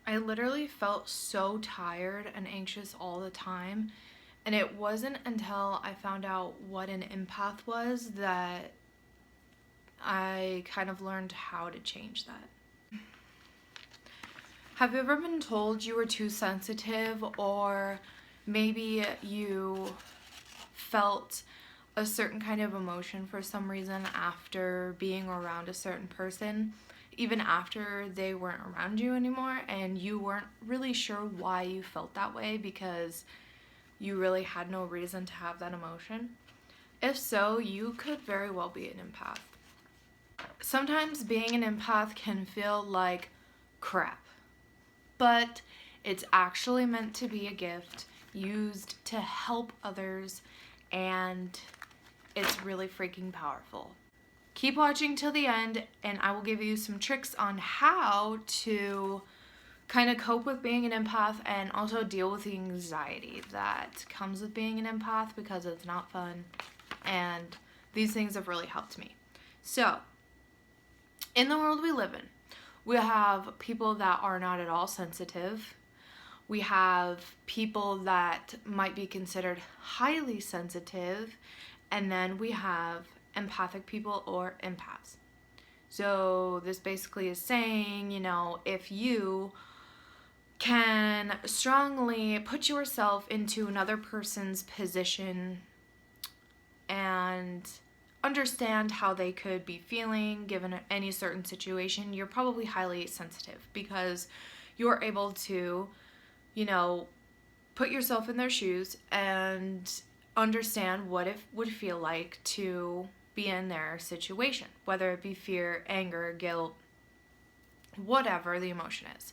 I literally felt so tired and anxious all the time. And it wasn't until I found out what an empath was that I kind of learned how to change that. Have you ever been told you were too sensitive, or maybe you felt a certain kind of emotion for some reason after being around a certain person, even after they weren't around you anymore, and you weren't really sure why you felt that way because you really had no reason to have that emotion? If so, you could very well be an empath. Sometimes being an empath can feel like crap, but it's actually meant to be a gift used to help others, and it's really freaking powerful. Keep watching till the end, and I will give you some tricks on how to kind of cope with being an empath and also deal with the anxiety that comes with being an empath, because it's not fun, and these things have really helped me. So, in the world we live in, we have people that are not at all sensitive. We have people that might be considered highly sensitive, and then we have empathic people, or empaths. So this basically is saying, if you can strongly put yourself into another person's position and understand how they could be feeling given any certain situation, you're probably highly sensitive, because you're able to, put yourself in their shoes and understand what it would feel like to be in their situation, whether it be fear, anger, guilt, whatever the emotion is.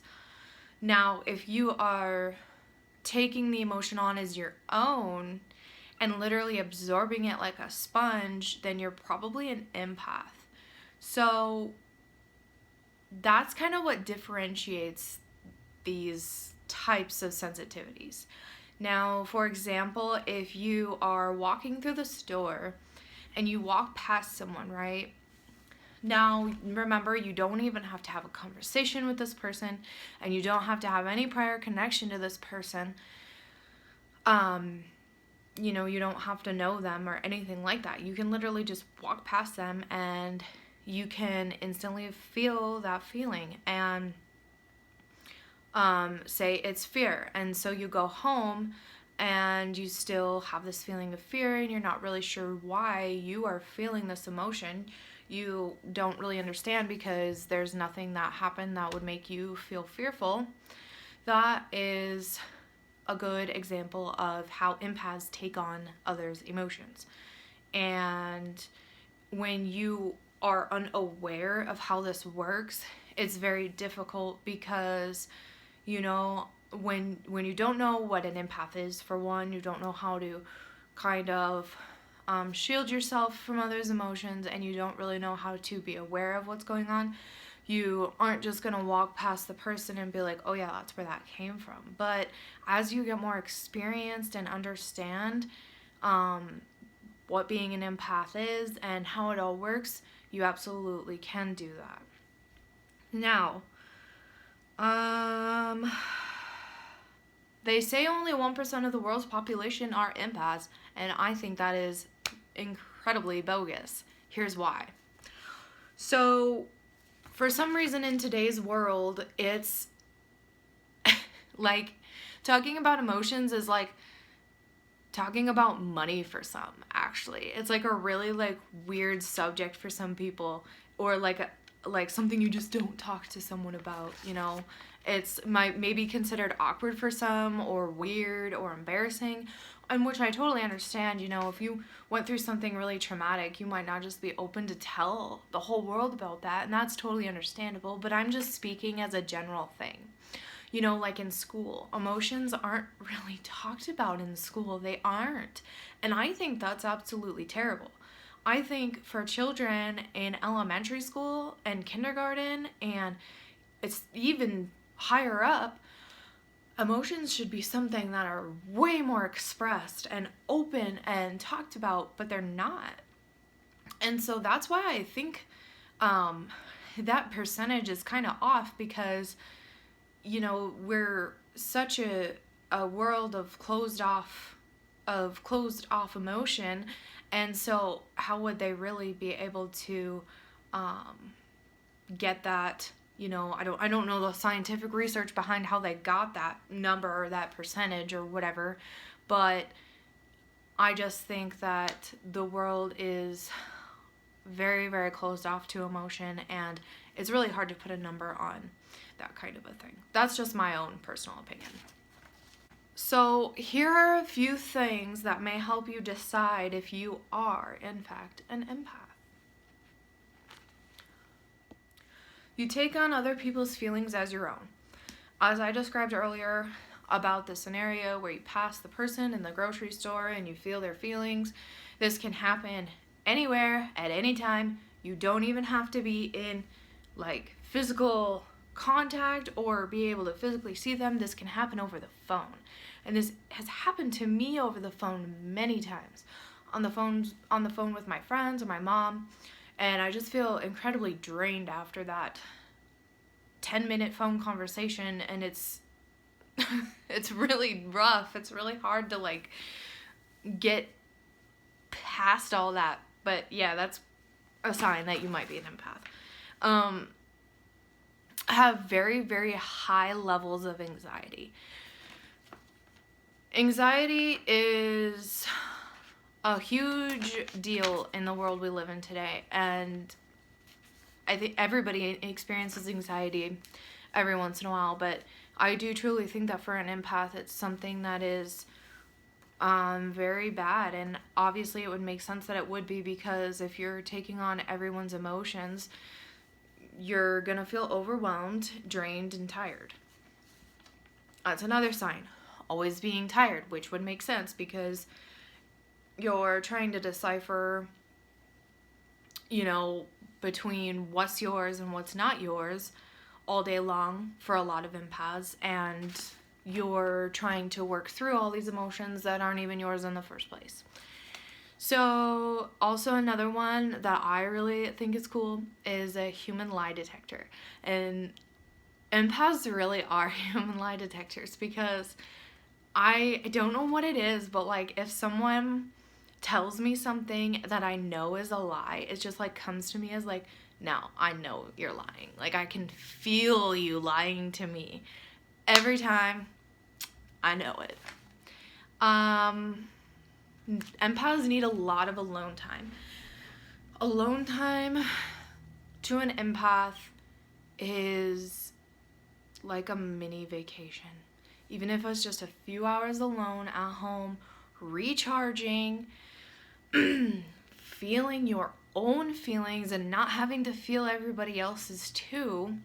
Now, if you are taking the emotion on as your own and literally absorbing it like a sponge, then you're probably an empath. So that's kind of what differentiates these types of sensitivities. Now, for example, if you are walking through the store and you walk past someone, right? Now, remember, you don't even have to have a conversation with this person, and you don't have to have any prior connection to this person. You don't have to know them or anything like that. You can literally just walk past them and you can instantly feel that feeling and say it's fear. And so you go home and you still have this feeling of fear, and you're not really sure why you are feeling this emotion. You don't really understand because there's nothing that happened that would make you feel fearful. That is a good example of how empaths take on others' emotions. And when you are unaware of how this works, it's very difficult because, when you don't know what an empath is, for one, you don't know how to kind of shield yourself from others' emotions, and you don't really know how to be aware of what's going on. You aren't just going to walk past the person and be like, oh yeah, that's where that came from. But as you get more experienced and understand what being an empath is and how it all works, you absolutely can do that. Now, they say only 1% of the world's population are empaths, and I think that is incredibly bogus. Here's why. So, for some reason in today's world, it's like talking about emotions is like talking about money for some, actually. It's like a really weird subject for some people, or like something you just don't talk to someone about, It's maybe considered awkward for some, or weird, or embarrassing, and which I totally understand. If you went through something really traumatic, you might not just be open to tell the whole world about that, and that's totally understandable, but I'm just speaking as a general thing. Like in school, emotions aren't really talked about in school. They aren't. And I think that's absolutely terrible. I think for children in elementary school and kindergarten, and it's even higher up, emotions should be something that are way more expressed and open and talked about, but they're not. And so that's why I think that percentage is kind of off, because you know, we're such a world of closed off emotion, and so how would they really be able to get that? You know, I don't know the scientific research behind how they got that number or that percentage or whatever, but I just think that the world is very, very closed off to emotion, and it's really hard to put a number on that kind of a thing. That's just my own personal opinion. So here are a few things that may help you decide if you are, in fact, an empath. You take on other people's feelings as your own. As I described earlier about the scenario where you pass the person in the grocery store and you feel their feelings, this can happen anywhere, at any time. You don't even have to be in like physical contact or be able to physically see them. This can happen over the phone. And this has happened to me over the phone many times. On the phone with my friends or my mom. And I just feel incredibly drained after that 10-minute phone conversation, and it's it's really rough. It's really hard to like get past all that. But yeah, that's a sign that you might be an empath. Have very, very high levels of anxiety. Anxiety is a huge deal in the world we live in today, and I think everybody experiences anxiety every once in a while, but I do truly think that for an empath, it's something that is very bad, and obviously it would make sense that it would be, because if you're taking on everyone's emotions, you're gonna feel overwhelmed, drained, and tired. That's another sign. Always being tired, which would make sense because you're trying to decipher, you know, between what's yours and what's not yours all day long for a lot of empaths, and you're trying to work through all these emotions that aren't even yours in the first place. So also another one that I really think is cool is a human lie detector. And empaths really are human lie detectors, because I don't know what it is, but like if someone tells me something that I know is a lie, it just like comes to me as like, no, I know you're lying. Like I can feel you lying to me every time. I know it. Empaths need a lot of alone time. Alone time to an empath is like a mini vacation. Even if it's just a few hours alone at home, recharging, feeling your own feelings and not having to feel everybody else's too,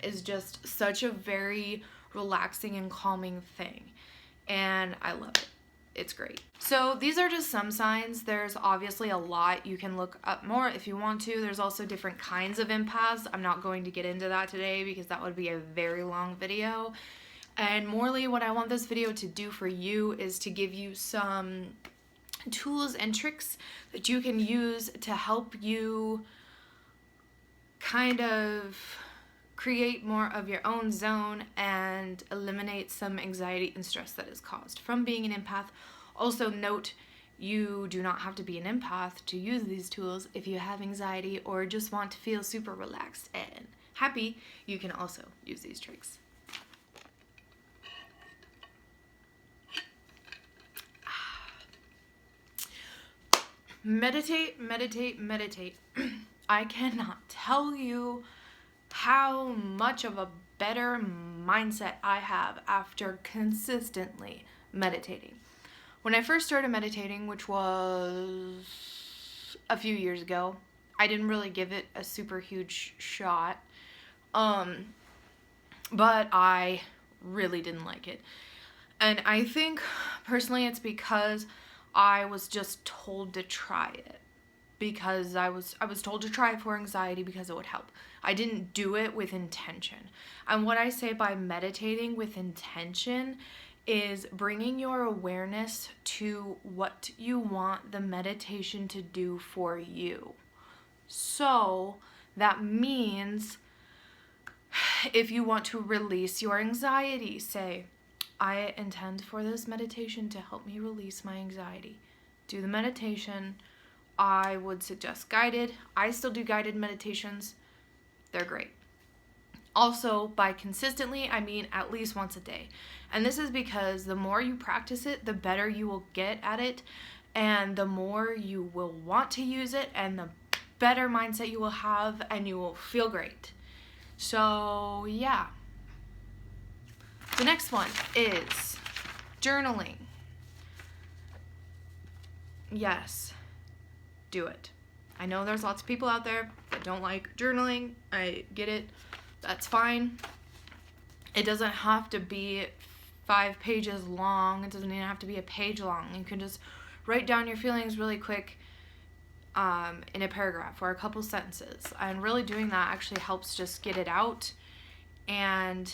is just such a very relaxing and calming thing. And I love it. It's great. So these are just some signs. There's obviously a lot. You can look up more if you want to. There's also different kinds of empaths. I'm not going to get into that today because that would be a very long video. And morely, what I want this video to do for you is to give you some tools and tricks that you can use to help you kind of create more of your own zone and eliminate some anxiety and stress that is caused from being an empath. Also note, you do not have to be an empath to use these tools. If you have anxiety or just want to feel super relaxed and happy, you can also use these tricks. Meditate, meditate, meditate. I cannot tell you how much of a better mindset I have after consistently meditating. When I first started meditating, which was a few years ago, I didn't really give it a super huge shot, but I really didn't like it. And I think personally it's because I was just told to try it, because I was told to try it for anxiety because it would help. I didn't do it with intention. And what I say by meditating with intention is bringing your awareness to what you want the meditation to do for you. So that means If you want to release your anxiety, say, I intend for this meditation to help me release my anxiety. Do the meditation. I would suggest guided. I still do guided meditations. They're great. Also, by consistently, I mean at least once a day. And this is because the more you practice it, the better you will get at it, and the more you will want to use it, and the better mindset you will have, and you will feel great. So, yeah. The next one is journaling. Yes, do it. I know there's lots of people out there that don't like journaling. I get it. That's fine. It doesn't have to be 5 pages long. It doesn't even have to be a page long. You can just write down your feelings really quick in a paragraph or a couple sentences. And really doing that actually helps just get it out. And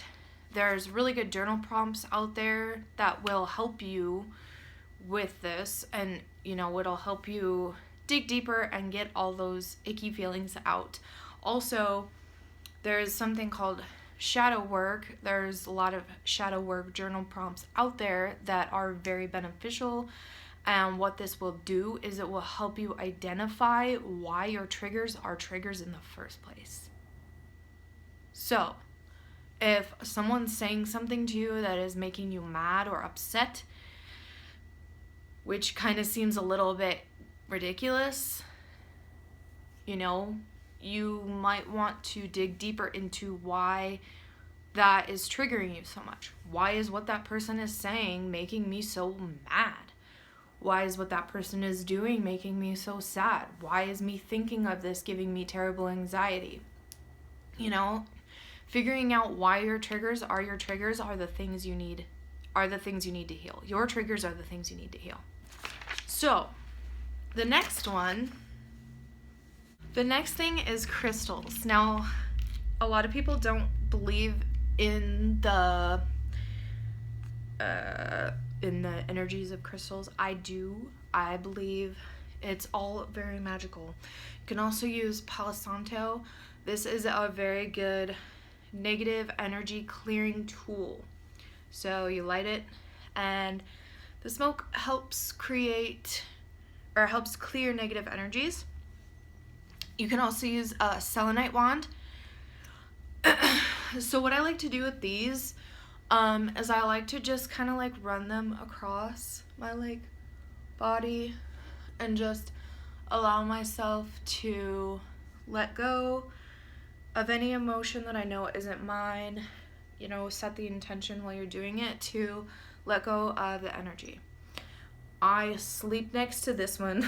there's really good journal prompts out there that will help you with this. And, it'll help you dig deeper and get all those icky feelings out. Also, there's something called shadow work. There's a lot of shadow work journal prompts out there that are very beneficial. And what this will do is it will help you identify why your triggers are triggers in the first place. So, if someone's saying something to you that is making you mad or upset, which kind of seems a little bit ridiculous, you might want to dig deeper into why that is triggering you so much. Why is what that person is saying making me so mad? Why is what that person is doing making me so sad? Why is me thinking of this giving me terrible anxiety? Figuring out why your triggers are the things you need to heal. Your triggers are the things you need to heal. So, the next thing is crystals. Now, a lot of people don't believe in the energies of crystals. I do. I believe it's all very magical. You can also use Palo Santo. This is a very good negative energy clearing tool. So you light it, and the smoke helps clear negative energies. You can also use a selenite wand. So what I like to do with these is I like to just kind of run them across my body and just allow myself to let go of any emotion that I know isn't mine. Set the intention while you're doing it to let go of the energy. I sleep next to this one.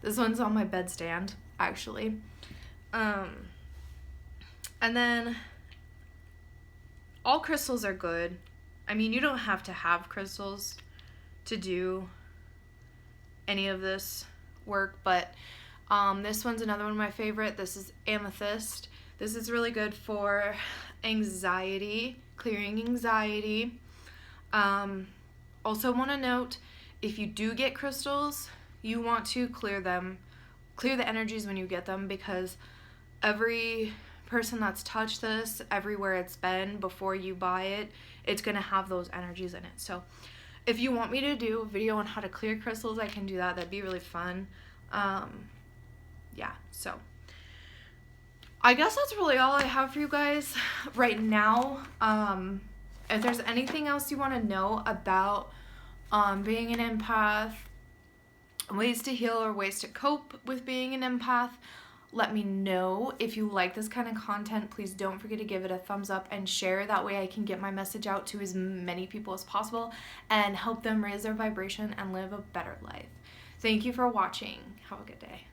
This one's on my bedstand, actually. And then all crystals are good. I mean, you don't have to have crystals to do any of this work, but this one's another one of my favorite. This is amethyst. This is really good for anxiety, clearing anxiety. Also want to note, if you do get crystals, you want to clear the energies when you get them, because every person that's touched this, everywhere it's been before you buy it, it's going to have those energies in it. So if you want me to do a video on how to clear crystals, I can do that. That'd be really fun. Yeah, so I guess that's really all I have for you guys right now. If there's anything else you want to know about being an empath, ways to heal or ways to cope with being an empath, let me know. If you like this kind of content, please don't forget to give it a thumbs up and share. That way I can get my message out to as many people as possible and help them raise their vibration and live a better life. Thank you for watching. Have a good day.